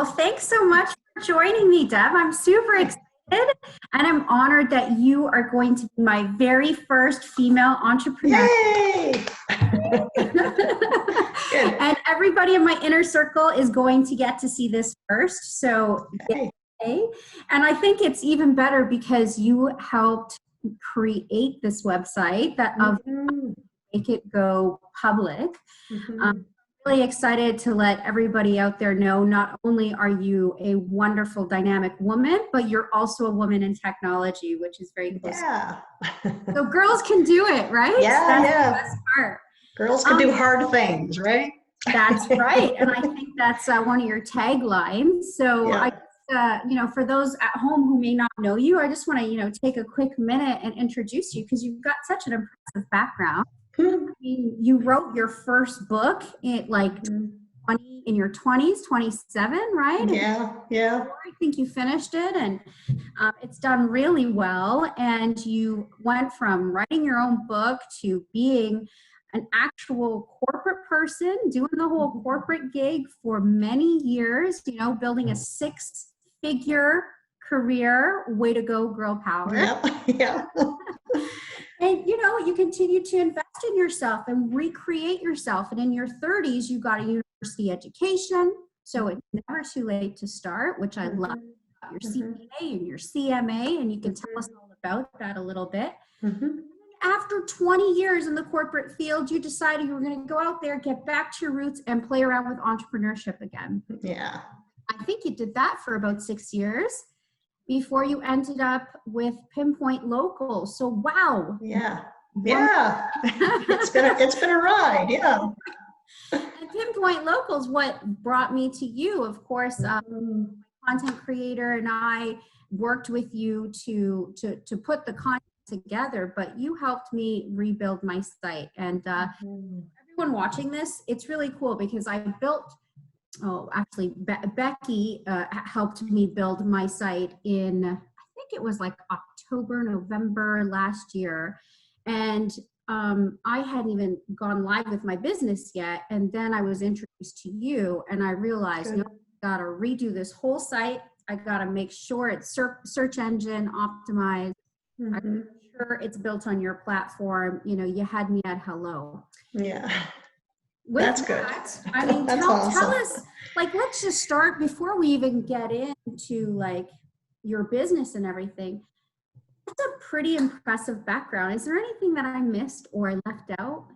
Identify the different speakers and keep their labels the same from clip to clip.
Speaker 1: Well, thanks so much for joining me, Deb. I'm super excited and I'm honored that you are going to be my very first female entrepreneur.
Speaker 2: Yay! Good.
Speaker 1: And everybody in my inner circle is going to get to see this first. So,
Speaker 2: Okay.
Speaker 1: yay. And I think it's even better because you helped create this website that make it go public. I'm really excited to let everybody out there know not only are you a wonderful, dynamic woman, but you're also a woman in technology, which is very close.
Speaker 2: Yeah.
Speaker 1: So girls can do it, right?
Speaker 2: Yeah,
Speaker 1: That's
Speaker 2: yeah.
Speaker 1: the best part.
Speaker 2: Girls can do hard things, right?
Speaker 1: That's right. And I think that's one of your taglines. So
Speaker 2: Yeah.
Speaker 1: For those at home who may not know you, I just want to, take a quick minute and introduce you because you've got such an impressive background. I mean, you wrote your first book in in your 20s, 27, right?
Speaker 2: Yeah.
Speaker 1: I think you finished it and it's done really well. And you went from writing your own book to being an actual corporate person, doing the whole corporate gig for many years, building a 6-figure career. Way to go, girl power.
Speaker 2: Yeah.
Speaker 1: And, you continue to invest in yourself and recreate yourself. And in your 30s, you got a university education. So it's never too late to start, which I love. Your CPA and your CMA, and you can tell us all about that a little bit. After 20 years in the corporate field, you decided you were going to go out there, get back to your roots, and play around with entrepreneurship again.
Speaker 2: Yeah.
Speaker 1: I think you did that for about 6 years before you ended up with Pinpoint Local. So, wow.
Speaker 2: Yeah. It's been a ride. Yeah.
Speaker 1: And Pinpoint Local is what brought me to you. Of course, content creator and I worked with you to put the content together, but you helped me rebuild my site. And everyone watching this, it's really cool because I built, Becky helped me build my site in, I think it was like October, November last year. And I hadn't even gone live with my business yet. And then I was introduced to you and I realized, I got to redo this whole site. I got to make sure it's search engine optimized. I'm sure it's built on your platform. You had me at hello.
Speaker 2: Yeah.
Speaker 1: That's
Speaker 2: good.
Speaker 1: I mean,
Speaker 2: That's
Speaker 1: tell
Speaker 2: awesome.
Speaker 1: us, let's just start before we even get into your business and everything. That's a pretty impressive background. Is there anything that I missed or I left out?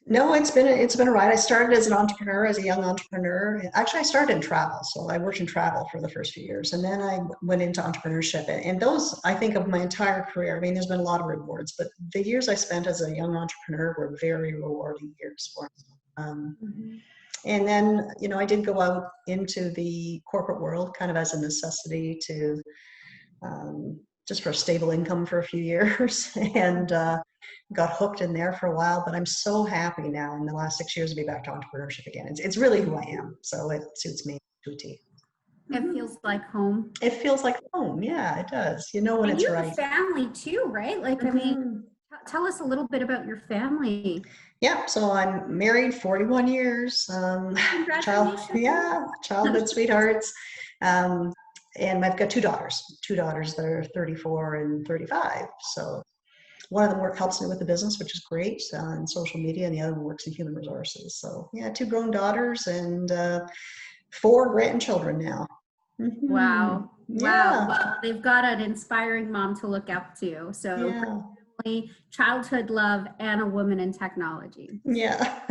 Speaker 2: No, it's been a ride. I started as a young entrepreneur. Actually, I started in travel. So I worked in travel for the first few years. And then I went into entrepreneurship. And those, I think of my entire career, I mean, there's been a lot of rewards, but the years I spent as a young entrepreneur were very rewarding years for me. And then, I did go out into the corporate world kind of as a necessity to just for a stable income for a few years. And got hooked in there for a while, but I'm so happy now in the last 6 years to be back to entrepreneurship again. It's really who I am. So it suits me to a T.
Speaker 1: It feels like home.
Speaker 2: It feels like home. Yeah, it does. When it's right.
Speaker 1: You have a family too, right? I mean, tell us a little bit about your family.
Speaker 2: Yeah. So I'm married 41 years. Childhood sweethearts. And I've got two daughters that are 34 and 35. So one of them helps me with the business, which is great, in social media, and the other one works in human resources. So yeah, 2 grown daughters and 4 grandchildren now.
Speaker 1: Wow. Well, they've got an inspiring mom to look up to. So family, childhood love, and a woman in technology.
Speaker 2: Yeah.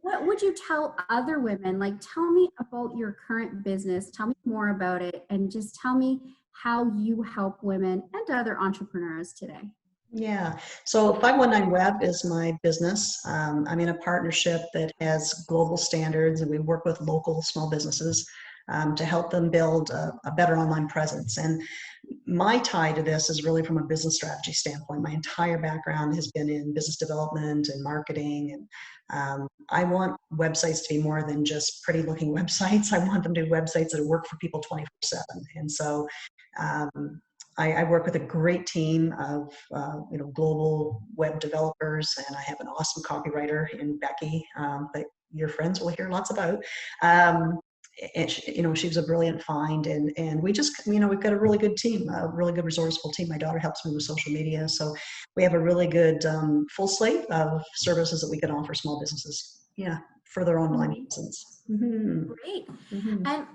Speaker 1: What would you tell other women? Tell me about your current business. Tell me more about it, and just tell me how you help women and other entrepreneurs today.
Speaker 2: Yeah. So 519 Web is my business. I'm in a partnership that has global standards, and we work with local small businesses to help them build a better online presence. And my tie to this is really from a business strategy standpoint. My entire background has been in business development and marketing. And I want websites to be more than just pretty looking websites. I want them to be websites that work for people 24/7. And so I work with a great team of global web developers, and I have an awesome copywriter in Becky that your friends will hear lots about. she was a brilliant find, and we just, we've got a really good team, a really good resourceful team. My daughter helps me with social media, so we have a really good full slate of services that we can offer small businesses. Yeah, for their online presence. Mm-hmm.
Speaker 1: Great.
Speaker 2: Mm-hmm.
Speaker 1: And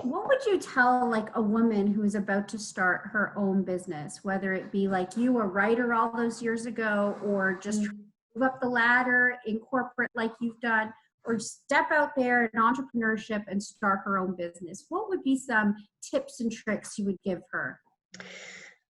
Speaker 1: what would you tell like a woman who is about to start her own business, whether it be like you, a writer all those years ago, or just move up the ladder in corporate like you've done, or step out there in entrepreneurship and start her own business? What would be some tips and tricks you would give her?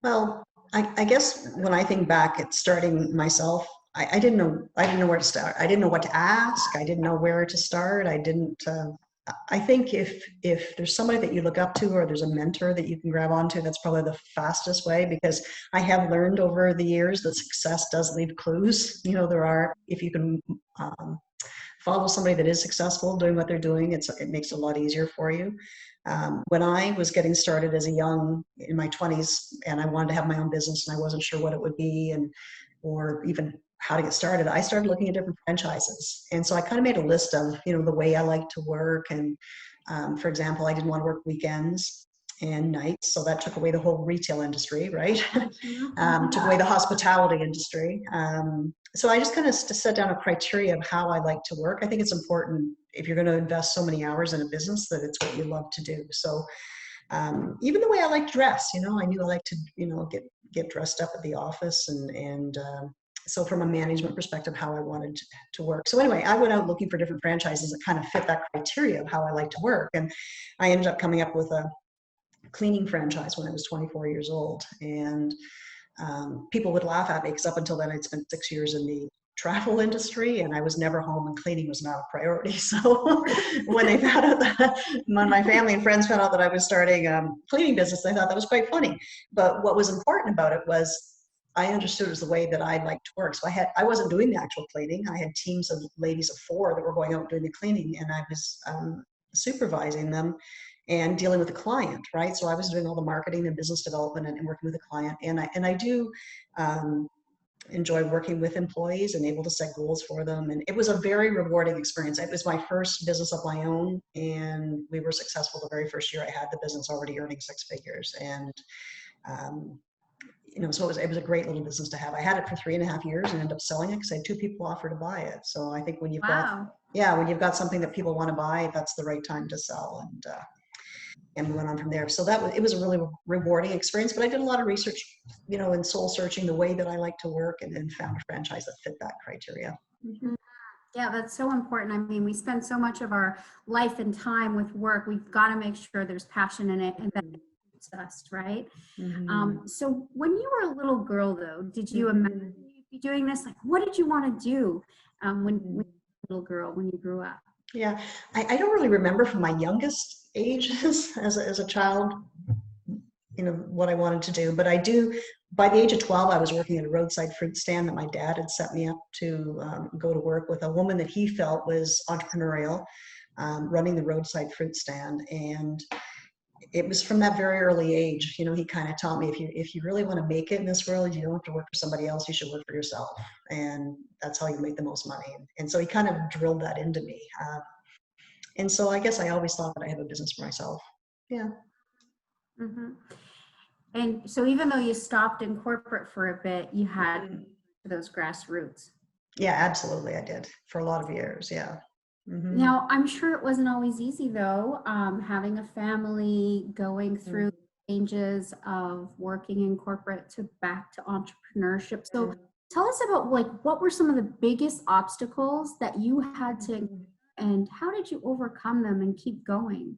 Speaker 2: Well, I guess when I think back at starting myself, I didn't know where to start. I didn't know what to ask. I didn't know where to start. I think if there's somebody that you look up to, or there's a mentor that you can grab onto, that's probably the fastest way, because I have learned over the years that success does leave clues. If you can follow somebody that is successful doing what they're doing, it makes it a lot easier for you. When I was getting started in my 20s, and I wanted to have my own business and I wasn't sure what it would be, or even how to get started, I started looking at different franchises. And so I kind of made a list of, the way I like to work. And for example, I didn't want to work weekends and nights, so that took away the whole retail industry, right? Took away the hospitality industry. So I just kind of set down a criteria of how I like to work. I think it's important, if you're going to invest so many hours in a business, that it's what you love to do. So even the way I like to dress, I knew I like to, get dressed up at the office, and so from a management perspective, how I wanted to work. So anyway, I went out looking for different franchises that kind of fit that criteria of how I like to work. And I ended up coming up with a cleaning franchise when I was 24 years old. And people would laugh at me, because up until then I'd spent 6 years in the travel industry, and I was never home, and cleaning was not a priority. So when they found out when my family and friends found out that I was starting a cleaning business, they thought that was quite funny. But what was important about it was I understood it was the way that I liked to work. So I wasn't doing the actual cleaning. I had teams of ladies of 4 that were going out and doing the cleaning, and I was supervising them and dealing with the client, right? So I was doing all the marketing and business development and working with the client. And I do enjoy working with employees and able to set goals for them. And it was a very rewarding experience. It was my first business of my own, and we were successful the very first year I had the business, already earning 6 figures. And so it was a great little business to have. I had it for 3.5 years and ended up selling it because I had 2 people offer to buy it. So I think when you've got something that people want to buy, that's the right time to sell. And we went on from there. So it was a really rewarding experience. But I did a lot of research, and soul searching the way that I like to work, and then found a franchise that fit that criteria.
Speaker 1: Mm-hmm. Yeah, that's so important. I mean, we spend so much of our life and time with work. We've got to make sure there's passion in it and that it's us, right?
Speaker 2: Mm-hmm.
Speaker 1: So when you were a little girl, though, did you imagine you'd be doing this? Like, what did you want to do when you were a little girl, when you grew up?
Speaker 2: Yeah, I don't really remember from my youngest ages as a child, what I wanted to do. But I do, by the age of 12, I was working at a roadside fruit stand that my dad had set me up to go to work with a woman that he felt was entrepreneurial, running the roadside fruit stand. And it was from that very early age, he kind of taught me, if you really want to make it in this world, you don't have to work for somebody else, you should work for yourself. And that's how you make the most money. And so he kind of drilled that into me. And so I guess I always thought that I have a business for myself. Yeah.
Speaker 1: Mm-hmm. And so even though you stopped in corporate for a bit, you had those grassroots.
Speaker 2: Yeah, absolutely. I did for a lot of years. Yeah. Mm-hmm.
Speaker 1: Now, I'm sure it wasn't always easy, though, having a family, going through changes of working in corporate to back to entrepreneurship. So tell us about what were some of the biggest obstacles that you had to, and how did you overcome them and keep going?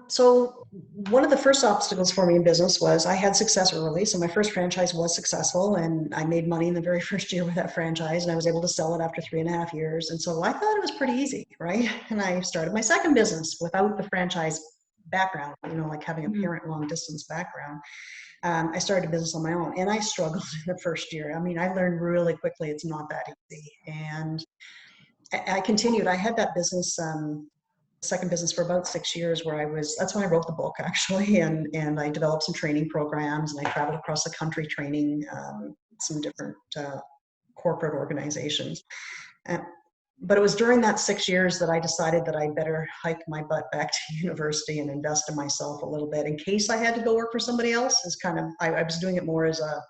Speaker 2: So one of the first obstacles for me in business was I had success early. So my first franchise was successful, and I made money in the very first year with that franchise, and I was able to sell it after 3.5 years. And so I thought it was pretty easy, right? And I started my second business without the franchise background, like having a parent long distance background. I started a business on my own, and I struggled in the first year. I mean, I learned really quickly it's not that easy. And I continued. I had that business, second business, for about 6 years, that's when I wrote the book, actually. And I developed some training programs, and I traveled across the country training some different corporate organizations. but it was during that 6 years that I decided that I better hike my butt back to university and invest in myself a little bit in case I had to go work for somebody else. Is kind of, I was doing it more as a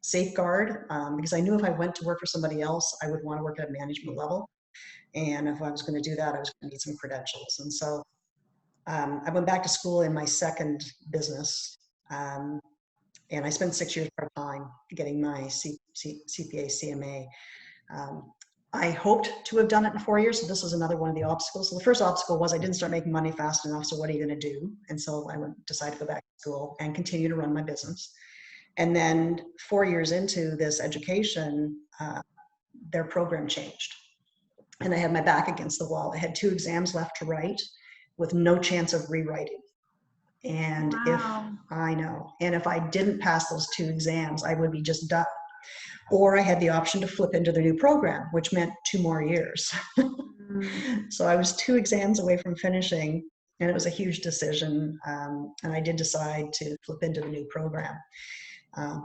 Speaker 2: safeguard, because I knew if I went to work for somebody else, I would want to work at a management level. And if I was going to do that, I was going to need some credentials. And so I went back to school in my second business. And I spent 6 years part-time getting my CPA, CMA. I hoped to have done it in 4 years. So this was another one of the obstacles. So the first obstacle was I didn't start making money fast enough. So what are you going to do? And so I decided to go back to school and continue to run my business. And then 4 years into this education, their program changed. And I had my back against the wall. I had 2 exams left to write with no chance of rewriting. And
Speaker 1: Wow.
Speaker 2: if I didn't pass those 2 exams, I would be just done. Or I had the option to flip into the new program, which meant 2 more years. So I was 2 exams away from finishing, and it was a huge decision. And I did decide to flip into the new program.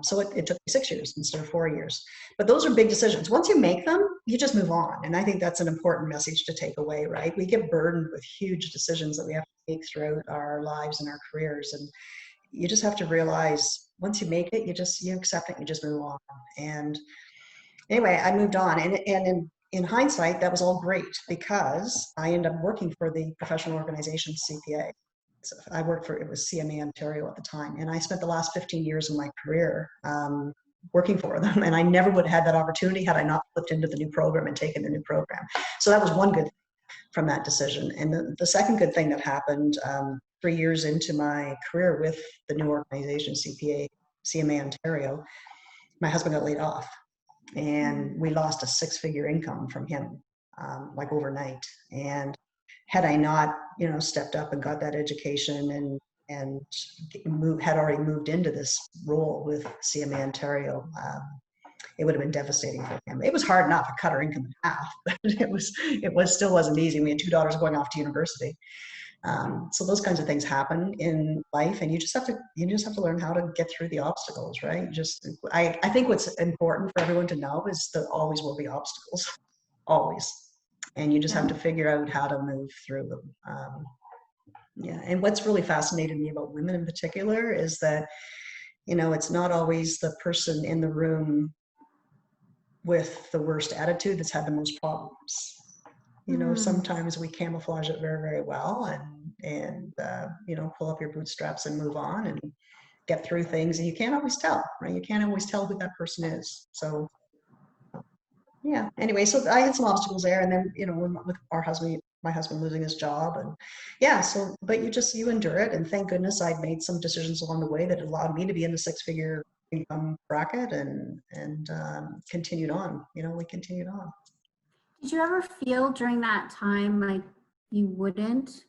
Speaker 2: So it took me 6 years instead of 4 years. But those are big decisions. Once you make them, you just move on. And I think that's an important message to take away, right? We get burdened with huge decisions that we have to make throughout our lives and our careers. And you just have to realize once you make it, you accept it, you just move on. And anyway, I moved on. And in hindsight, that was all great because I ended up working for the professional organization CPA. So I worked for, it was CMA Ontario at the time. And I spent the last 15 years of my career working for them. And I never would have had that opportunity had I not flipped into the new program and taken the new program. So that was one good thing from that decision. And the second good thing that happened 3 years into my career with the new organization, CMA Ontario, my husband got laid off. And we lost a 6-figure income from him, like overnight. And had I not, stepped up and got that education and had already moved into this role with CMA Ontario, it would have been devastating for him. It was hard enough to cut our income in half, but it still wasn't easy. We had 2 daughters going off to university. So those kinds of things happen in life, and you just have to learn how to get through the obstacles, right? I think what's important for everyone to know is that always will be obstacles, always, and you just have to figure out how to move through them. And what's really fascinated me about women in particular is that, it's not always the person in the room with the worst attitude that's had the most problems. Sometimes we camouflage it very, very well and pull up your bootstraps and move on and get through things. And you can't always tell, right? You can't always tell who that person is. So, yeah. Anyway, so I had some obstacles there. And then, with my husband losing his job and but you endure it. And thank goodness I'd made some decisions along the way that allowed me to be in the 6-figure income bracket and continued on. We continued on.
Speaker 1: Did you ever feel during that time like you wouldn't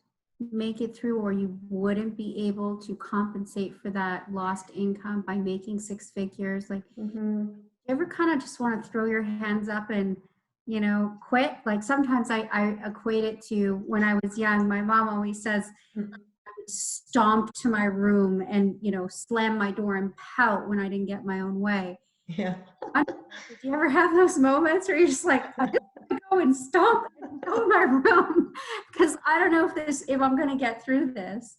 Speaker 1: make it through, or you wouldn't be able to compensate for that lost income by making 6 figures? Like, you ever kind of just want to throw your hands up and, quit? Like sometimes I equate it to when I was young. My mom always says, I would stomp to my room and, slam my door and pout when I didn't get my own way.
Speaker 2: Yeah.
Speaker 1: Did you ever have those moments where you're just like, I just want to go and stomp and go to my room because I don't know if I'm going to get through this?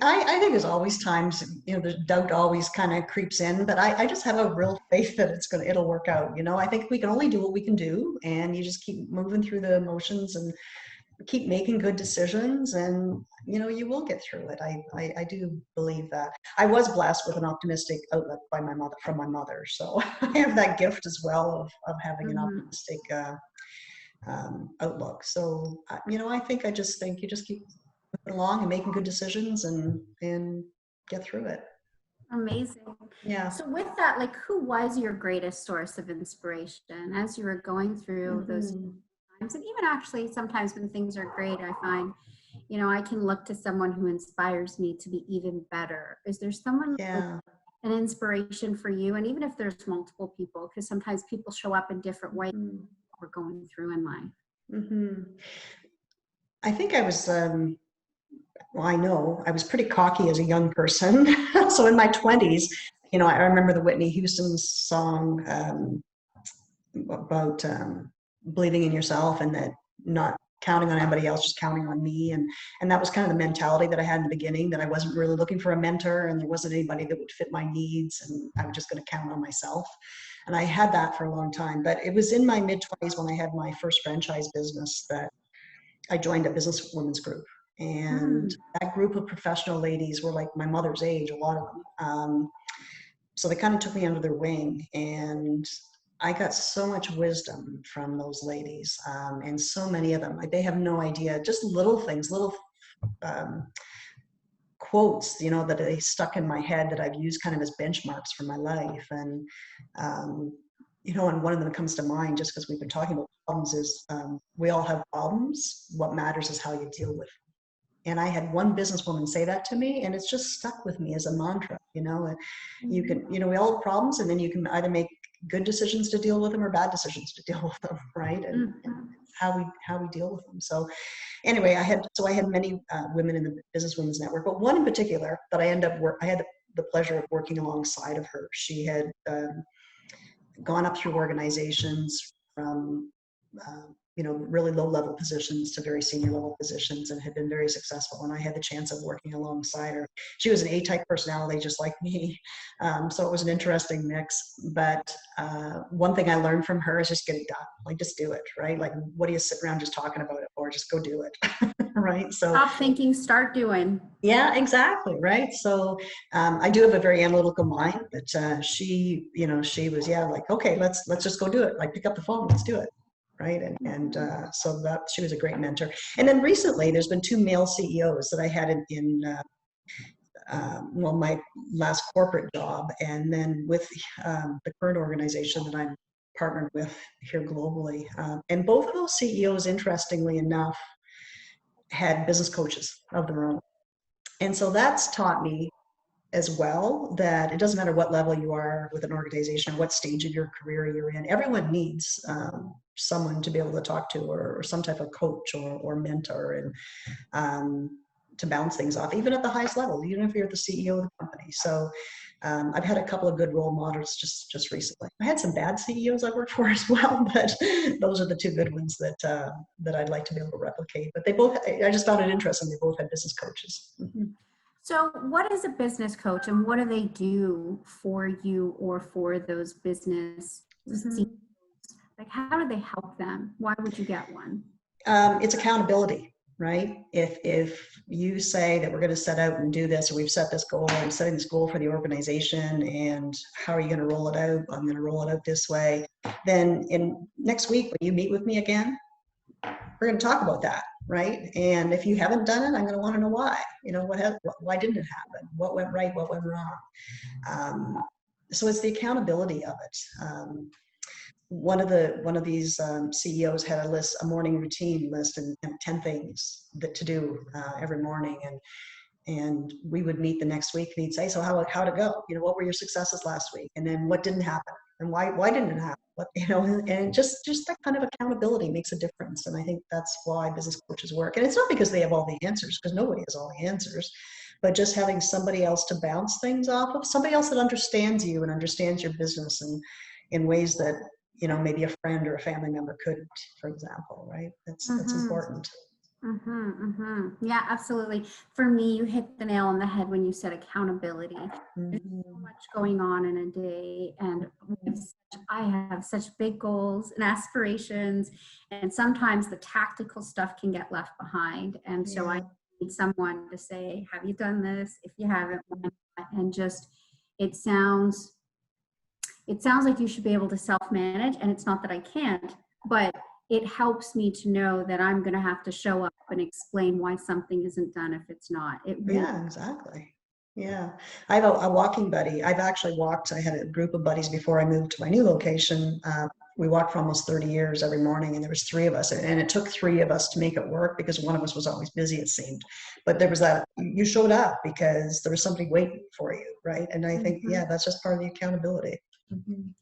Speaker 2: I think there's always times, the doubt always kind of creeps in, but I just have a real faith that it'll work out. I think we can only do what we can do, and you just keep moving through the emotions and keep making good decisions, and you will get through it. I do believe that. I was blessed with an optimistic outlook from my mother, so I have that gift as well of having an optimistic outlook. So I think you just keep moving along and making good decisions and get through it.
Speaker 1: Amazing.
Speaker 2: Yeah.
Speaker 1: So with that, like, who was your greatest source of inspiration as you were going through those times? And even actually sometimes when things are great, I find, I can look to someone who inspires me to be even better. Is there someone like an inspiration for you? And even if there's multiple people, because sometimes people show up in different ways we're going through in life.
Speaker 2: I think I was I know I was pretty cocky as a young person. So in my 20s, I remember the Whitney Houston song about believing in yourself and that not counting on anybody else, just counting on me. And that was kind of the mentality that I had in the beginning, that I wasn't really looking for a mentor and there wasn't anybody that would fit my needs, and I was just going to count on myself. And I had that for a long time, but it was in my mid-20s when I had my first franchise business that I joined a businesswomen's group. And that group of professional ladies were like my mother's age, a lot of them. So they kind of took me under their wing, and I got so much wisdom from those ladies, and so many of them, they have no idea, just little things, little quotes, you know, that they stuck in my head that I've used kind of as benchmarks for my life. And, you know, and one of them comes to mind, just because we've been talking about problems, is we all have problems. What matters is how you deal with them. And I had one businesswoman say that to me, and it's just stuck with me as a mantra. You know, you can, you know, we all have problems, and then you can either make good decisions to deal with them or bad decisions to deal with them, right? And how we deal with them. So anyway, I had many women in the Business Women's Network, but one in particular that I had the pleasure of working alongside of her. She had gone up through organizations from you know, really low level positions to very senior level positions, and had been very successful. And I had the chance of working alongside her. She was an A-type personality, just like me. So it was an interesting mix. But one thing I learned from her is just get it done. Like, just do it, right? Like, what do you sit around just talking about it for? Just go do it, right? So
Speaker 1: stop thinking, start doing.
Speaker 2: Yeah, exactly, right? So I do have a very analytical mind, but she, you know, she was, yeah, like, okay, let's just go do it. Like, pick up the phone, let's do it. Right. And so that she was a great mentor. And then recently there's been 2 male CEOs that I had in well, my last corporate job, and then with the current organization that I'm partnered with here globally. And both of those CEOs, interestingly enough, had business coaches of their own. And so that's taught me as well that it doesn't matter what level you are with an organization, what stage of your career you're in, everyone needs someone to be able to talk to, or some type of coach or mentor, and to bounce things off, even at the highest level, even if you're the CEO of the company. So I've had a couple of good role models just recently. I had some bad CEOs I worked for as well, but those are the 2 good ones that I'd like to be able to replicate. But they both, I just found it interesting, they both had business coaches.
Speaker 1: So what is a business coach, and what do they do for you or for those business CEOs? Like, how do they help them? Why would you get one?
Speaker 2: It's accountability, right? If you say that we're going to set out and do this, or we've set this goal, I'm setting this goal for the organization, and how are you going to roll it out? I'm going to roll it out this way. Then in next week, when you meet with me again, we're going to talk about that, right? And if you haven't done it, I'm going to want to know why. You know, why didn't it happen? What went right? What went wrong? So it's the accountability of it. One of these CEOs had a morning routine list, and 10 things to do every morning, and we would meet the next week, and he'd say, so how'd it go? You know, what were your successes last week? And then what didn't happen? And why didn't it happen? What, you know, and just that kind of accountability makes a difference. And I think that's why business coaches work. And it's not because they have all the answers, because nobody has all the answers, but just having somebody else to bounce things off of, somebody else that understands you and understands your business, and in ways that, you know, maybe a friend or a family member couldn't, for example, right? That's important.
Speaker 1: Yeah, absolutely. For me, you hit the nail on the head when you said accountability. There's so much going on in a day, and I have such big goals and aspirations, and sometimes the tactical stuff can get left behind. And so I need someone to say, have you done this? If you haven't, why not? And just, it sounds like you should be able to self-manage, and it's not that I can't, but it helps me to know that I'm going to have to show up and explain why something isn't done if it's not.
Speaker 2: Yeah, exactly. Yeah. I have a walking buddy. I've actually walked, I had a group of buddies before I moved to my new location. We walked for almost 30 years every morning, and there was 3 of us, and it took 3 of us to make it work, because one of us was always busy, it seemed. But there was that, you showed up because there was somebody waiting for you, right? And I think, yeah, that's just part of the accountability.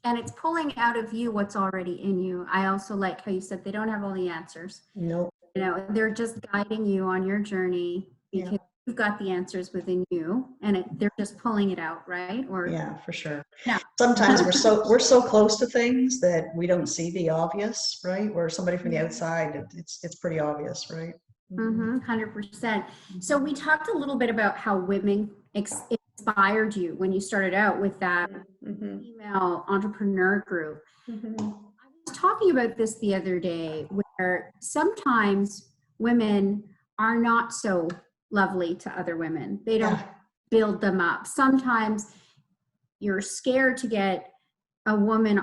Speaker 1: And it's pulling out of you what's already in you. I also like how you said they don't have all the answers.
Speaker 2: No.
Speaker 1: You know, they're just guiding you on your journey, because you've got the answers within you, and they're just pulling it out, right? Or
Speaker 2: Yeah, for sure.
Speaker 1: no.
Speaker 2: Sometimes we're so close to things that we don't see the obvious, right? Where somebody from the outside, it's pretty obvious, right? Mhm.
Speaker 1: 100%. So we talked a little bit about how women inspired you when you started out with that
Speaker 2: Mhm.
Speaker 1: female entrepreneur group.
Speaker 2: Mhm.
Speaker 1: I was talking about this the other day, where sometimes women are not so lovely to other women. They don't
Speaker 2: Yeah.
Speaker 1: build them up. Sometimes you're scared to get a woman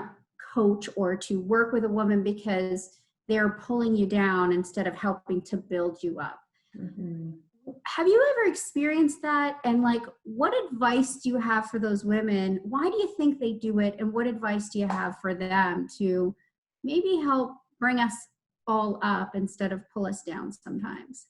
Speaker 1: coach or to work with a woman because they're pulling you down instead of helping to build you up.
Speaker 2: Mhm.
Speaker 1: Have you ever experienced that? And like, what advice do you have for those women? Why do you think they do it? And what advice do you have for them to maybe help bring us all up instead of pull us down sometimes?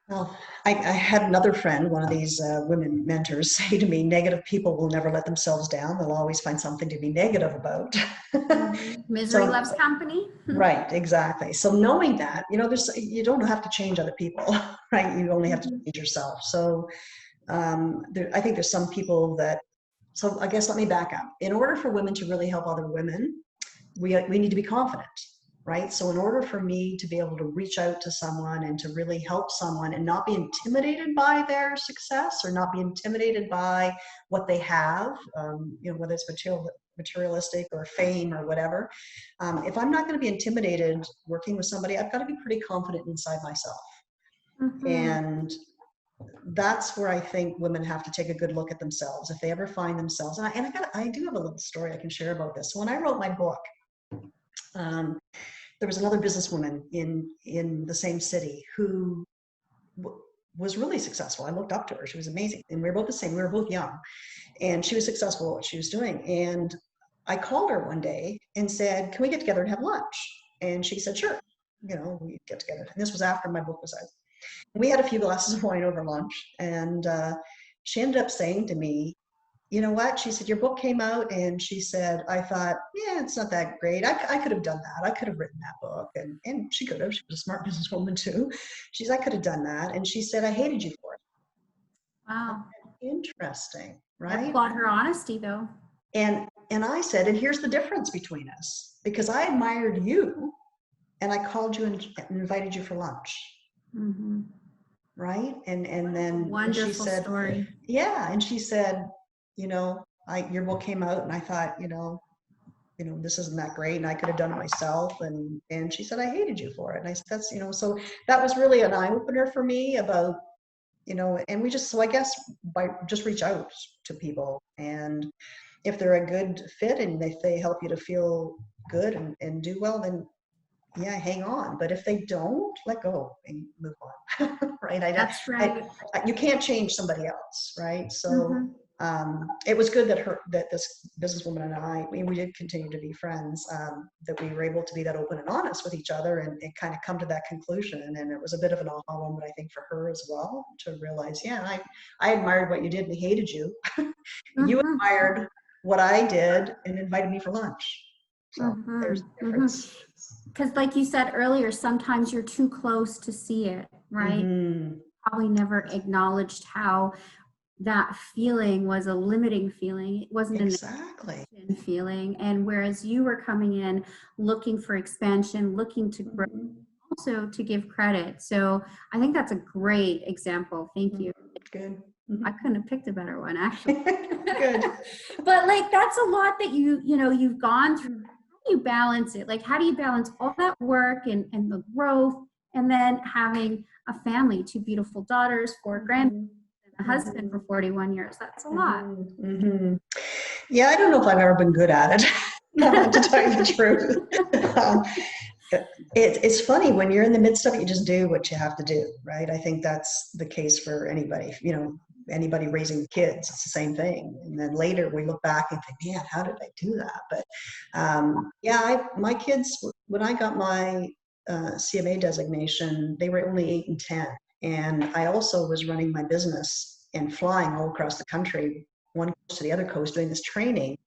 Speaker 2: Well, I had another friend, one of these women mentors, say to me, negative people will never let themselves down. They'll always find something to be negative about.
Speaker 1: Misery
Speaker 2: So,
Speaker 1: loves company.
Speaker 2: right, exactly. So knowing that, you don't have to change other people, right? You only have to change yourself. So I think there's some people so I guess let me back up. In order for women to really help other women, we need to be confident, right? So in order for me to be able to reach out to someone and to really help someone and not be intimidated by their success or not be intimidated by what they have, whether it's materialistic or fame or whatever, if I'm not going to be intimidated working with somebody, I've got to be pretty confident inside myself.
Speaker 1: Mm-hmm.
Speaker 2: And that's where I think women have to take a good look at themselves. If they ever find themselves, I do have a little story I can share about this. So when I wrote my book, um, there was another businesswoman in the same city who was really successful. I looked up to her. She was amazing. And we were both the same. We were both young. And she was successful at what she was doing. And I called her one day and said, "Can we get together and have lunch?" And she said, "Sure." We get together. And this was after my book was out. We had a few glasses of wine over lunch. And she ended up saying to me, "You know what?" She said, "Your book came out." And she said, "I thought, yeah, it's not that great. I could have done that. I could have written that book." And she could have. She was a smart businesswoman too. She's, "I could have done that." And she said, "I hated you for it."
Speaker 1: Wow.
Speaker 2: Interesting,
Speaker 1: I
Speaker 2: right?
Speaker 1: applaud her honesty though.
Speaker 2: And I said, "And here's the difference between us, because I admired you and I called you and invited you for lunch."
Speaker 1: Mm-hmm.
Speaker 2: Right? And then she
Speaker 1: Wonderful
Speaker 2: said,
Speaker 1: story.
Speaker 2: yeah, and she said, your book came out and I thought, this isn't that great and I could have done it myself. And she said, "I hated you for it." And I said, so that was really an eye opener for me about, and so I guess by just reach out to people, and if they're a good fit and if they help you to feel good and do well, then yeah, hang on. But if they don't, let go and move on. Right?
Speaker 1: That's right.
Speaker 2: You can't change somebody else, right? So
Speaker 1: Mm-hmm.
Speaker 2: it was good that this businesswoman and we did continue to be friends, that we were able to be that open and honest with each other and kind of come to that conclusion. And it was a bit of an aha moment, I think, for her as well, to realize, yeah, I admired what you did and hated you. You
Speaker 1: Mm-hmm.
Speaker 2: admired what I did and invited me for lunch. So
Speaker 1: Mm-hmm.
Speaker 2: there's the
Speaker 1: Mm-hmm.
Speaker 2: difference.
Speaker 1: Because, like you said earlier, sometimes you're too close to see it, right?
Speaker 2: Mm-hmm.
Speaker 1: Probably never acknowledged how that feeling was a limiting feeling. It wasn't an
Speaker 2: Exactly.
Speaker 1: expansion feeling. And whereas you were coming in looking for expansion, looking to grow,
Speaker 2: Mm-hmm.
Speaker 1: also to give credit. So I think that's a great example. Thank you.
Speaker 2: Good.
Speaker 1: I
Speaker 2: Mm-hmm.
Speaker 1: couldn't have picked a better one, actually.
Speaker 2: Good.
Speaker 1: But like, that's a lot that you've gone through. How do you balance it? Like, how do you balance all that work and the growth, and then having a family, two beautiful daughters, four grandchildren,
Speaker 2: Mm-hmm.
Speaker 1: and a husband for 41 years? That's a lot.
Speaker 2: Mm-hmm. Mm-hmm. Yeah, I don't know if I've ever been good at it, to tell you the truth. Um, it's funny when you're in the midst of it, you just do what you have to do, right? I think that's the case for anybody, anybody raising kids. It's the same thing. And then later we look back and think, man, how did I do that? But yeah, my kids, when I got my CMA designation, they were only 8 and 10. And I also was running my business and flying all across the country, one coast to the other coast, doing this training.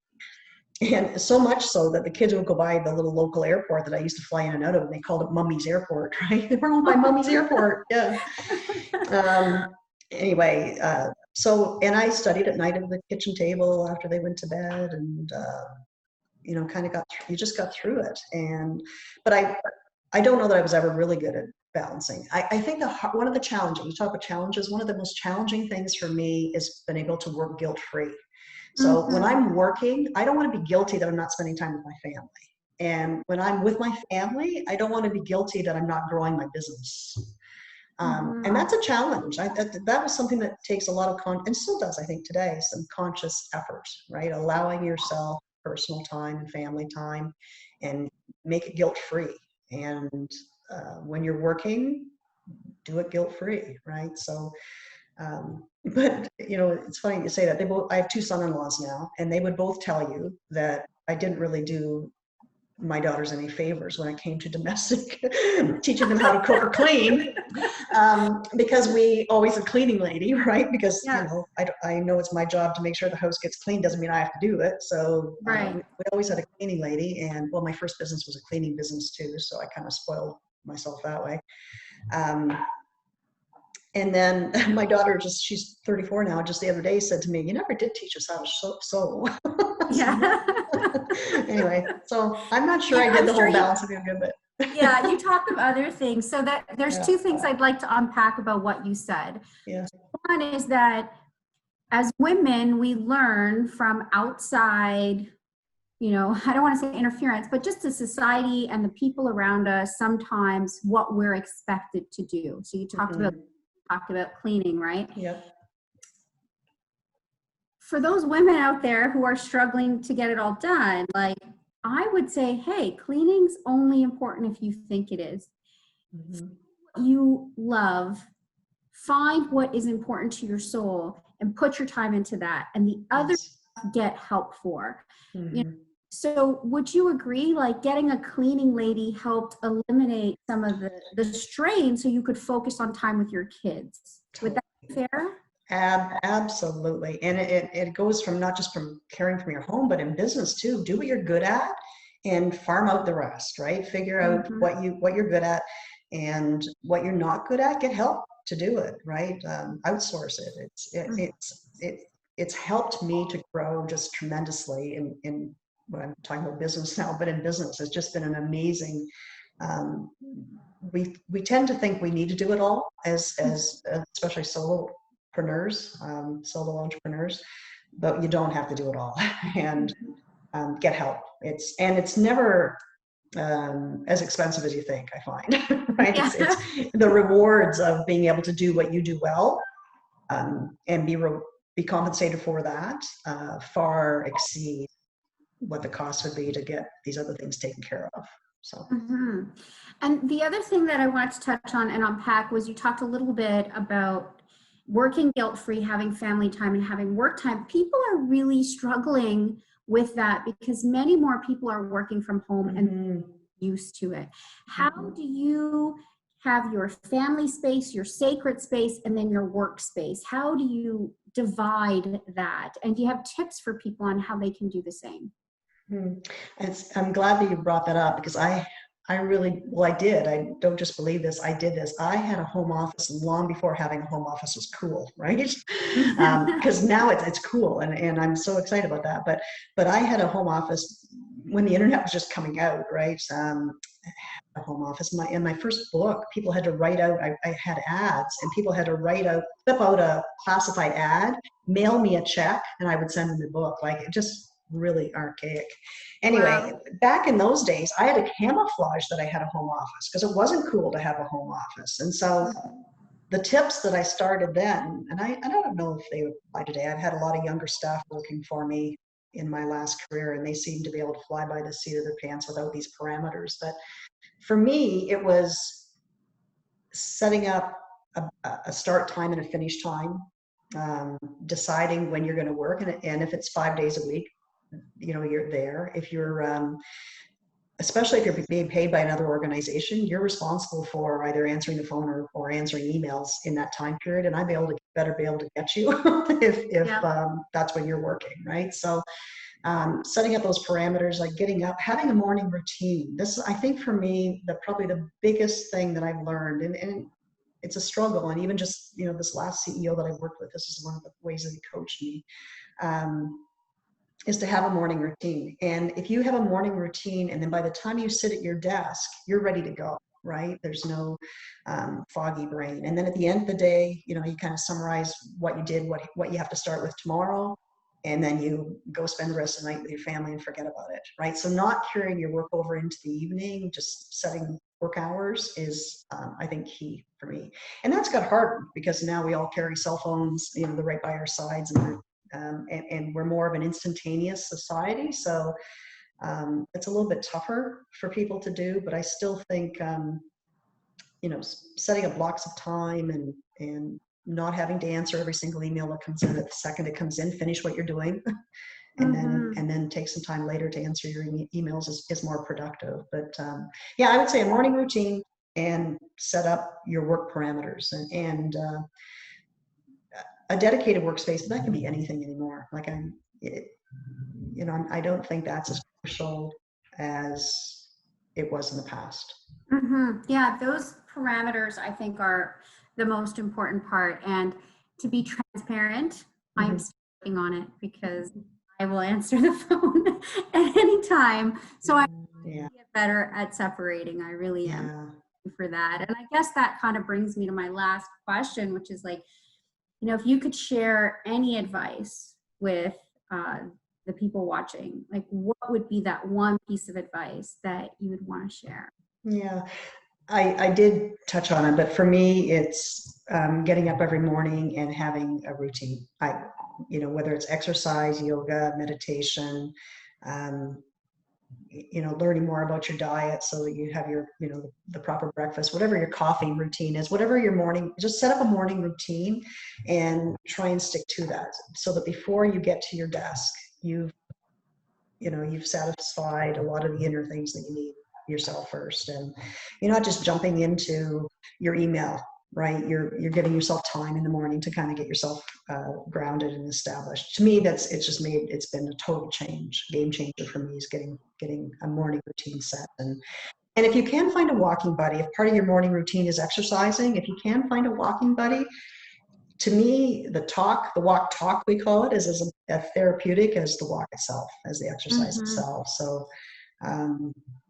Speaker 2: And so much so that the kids would go by the little local airport that I used to fly in and out of, and they called it Mummy's Airport, right? They were going by Mummy's Airport. Yeah. Anyway, and I studied at night at the kitchen table after they went to bed, and kind of you just got through it. But I don't know that I was ever really good at balancing. I think one of the challenges, you talk about challenges, one of the most challenging things for me is being able to work guilt-free. So when I'm working, I don't want to be guilty that I'm not spending time with my family. And when I'm with my family, I don't want to be guilty that I'm not growing my business. And that's a challenge. That was something that takes a lot of and still does, I think today, some conscious effort, right? Allowing yourself personal time and family time, and make it guilt-free. And when you're working, do it guilt-free, right? So, but it's funny you say that. I have two son-in-laws now, and they would both tell you that I didn't really do my daughters any favors when it came to domestic, teaching them how to cook or clean, because we always had a cleaning lady, right? Because I know it's my job to make sure the house gets clean. Doesn't mean I have to do it. So we always had a cleaning lady, and well, my first business was a cleaning business too, so I kind of spoiled myself that way. And then my daughter, she's 34 now, just the other day said to me, "You never did teach us how to sew."
Speaker 1: Yeah.
Speaker 2: Anyway, so I'm not sure I did the whole balance of good, but.
Speaker 1: Yeah, you talked of other things. So that there's two things I'd like to unpack about what you said.
Speaker 2: Yeah.
Speaker 1: One is that as women, we learn from outside, I don't want to say interference, but just the society and the people around us, sometimes what we're expected to do. So you talked about cleaning, right?
Speaker 2: Yep.
Speaker 1: For those women out there who are struggling to get it all done, like, I would say, hey, cleaning's only important if you think it is. You love, find what is important to your soul and put your time into that. And the other get help for. So would you agree, like, getting a cleaning lady helped eliminate some of the strain so you could focus on time with your kids? Would that be fair?
Speaker 2: Absolutely. And it goes from not just from caring for your home, but in business too. Do what you're good at and farm out the rest, right? Figure out what you're good at, and what you're not good at, get help to do it, right? Outsource it. It's helped me to grow just tremendously in what I'm talking about business now, but in business, it's just been an amazing, we tend to think we need to do it all as especially solopreneurs, solo entrepreneurs, but you don't have to do it all. And get help. It's never as expensive as you think, I find. Right?
Speaker 1: Yeah.
Speaker 2: It's the rewards of being able to do what you do well, and be compensated for that, far exceed what the cost would be to get these other things taken care of. So.
Speaker 1: And the other thing that I wanted to touch on and unpack was, you talked a little bit about working guilt-free, having family time and having work time. People are really struggling with that because many more people are working from home and used to it. How do you have your family space, your sacred space, and then your workspace? How do you divide that? And do you have tips for people on how they can do the same?
Speaker 2: I'm glad that you brought that up, because I did. I don't just believe this. I did this. I had a home office long before having a home office was cool, right? Because now it's cool, and I'm so excited about that. But I had a home office when the internet was just coming out, right? A home office. In my first book, people had to write out. I had ads, and people had to flip out a classified ad, mail me a check, and I would send them the book. Like, it just really archaic. Anyway, back in those days, I had to camouflage that I had a home office because it wasn't cool to have a home office. And so the tips that I started then, and I don't know if they apply today. I've had a lot of younger staff working for me in my last career, and they seem to be able to fly by the seat of their pants without these parameters. But for me, it was setting up a start time and a finish time, deciding when you're going to work, and if it's 5 days a week, you're there. If you're, especially if you're being paid by another organization, you're responsible for either answering the phone or answering emails in that time period. And better be able to get you if that's when you're working, right? So setting up those parameters, like getting up, having a morning routine. This, I think for me, probably the biggest thing that I've learned, and it's a struggle. And even just, this last CEO that I've worked with, this is one of the ways that he coached me, is to have a morning routine. And if you have a morning routine, and then by the time you sit at your desk, you're ready to go, right? There's no foggy brain. And then at the end of the day, you kind of summarize what you did, what you have to start with tomorrow, and then you go spend the rest of the night with your family and forget about it, right? So not carrying your work over into the evening, just setting work hours is, I think, key for me. And that's got hard because now we all carry cell phones, they're right by our sides, and we're more of an instantaneous society. So it's a little bit tougher for people to do, but I still think, setting up blocks of time and not having to answer every single email that comes in at the second it comes in, finish what you're doing. And then take some time later to answer your emails is more productive. But yeah, I would say a morning routine and set up your work parameters and a dedicated workspace. But that can be anything anymore. Like I don't think that's as crucial as it was in the past.
Speaker 1: Yeah, those parameters I think are the most important part. And to be transparent, I'm still working on it because I will answer the phone at any time. So I get better at separating. I really am for that. And I guess that kind of brings me to my last question, which is like, if you could share any advice with the people watching, like what would be that one piece of advice that you would want to share?
Speaker 2: Yeah, I did touch on it, but for me, it's getting up every morning and having a routine. Whether it's exercise, yoga, meditation, learning more about your diet so that you have your, the proper breakfast, whatever your coffee routine is, whatever your morning, just set up a morning routine and try and stick to that so that before you get to your desk, you've satisfied a lot of the inner things that you need yourself first. And you're not just jumping into your email, right? You're giving yourself time in the morning to kind of get yourself grounded and established. To me, it's been a total game changer for me, is getting a morning routine set. And if you can find a walking buddy, if part of your morning routine is exercising, if you can find a walking buddy, to me, the walk talk, we call it, is as a therapeutic as the walk itself, as the exercise itself. So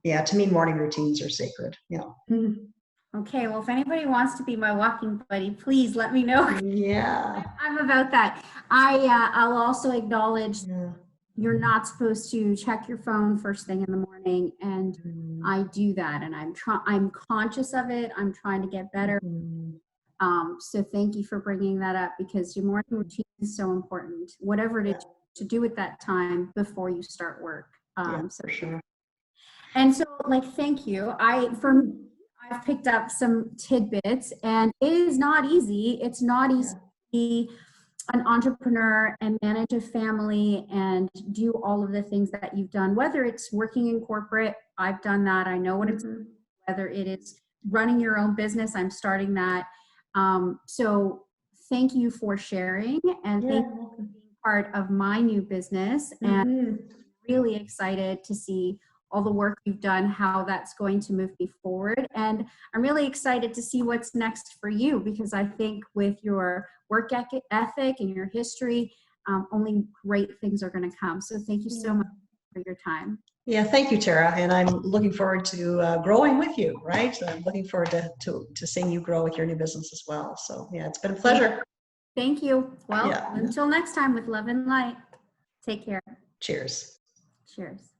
Speaker 2: yeah, to me, morning routines are sacred.
Speaker 1: Okay, well, if anybody wants to be my walking buddy, please let me know.
Speaker 2: Yeah,
Speaker 1: I'm about that. I'll also acknowledge you're not supposed to check your phone first thing in the morning, and I do that, and I'm conscious of it. I'm trying to get better. So thank you for bringing that up, because your morning routine is so important. Whatever it is to do at that time before you start work.
Speaker 2: For sure.
Speaker 1: And so, thank you. I've picked up some tidbits, and it is not easy. It's not easy to be an entrepreneur and manage a family and do all of the things that you've done, whether it's working in corporate. I've done that. I know what it's, whether it is running your own business. I'm starting that. So thank you for sharing, and thank you for being part of my new business. And really excited to see all the work you've done, how that's going to move me forward. And I'm really excited to see what's next for you, because I think with your work ethic and your history, only great things are going to come. So thank you so much for your time.
Speaker 2: Yeah, thank you, Tara. And I'm looking forward to growing with you, right? So I'm looking forward to seeing you grow with your new business as well. So yeah, it's been a pleasure.
Speaker 1: Thank you. Well, until next time, with love and light. Take care.
Speaker 2: Cheers.
Speaker 1: Cheers.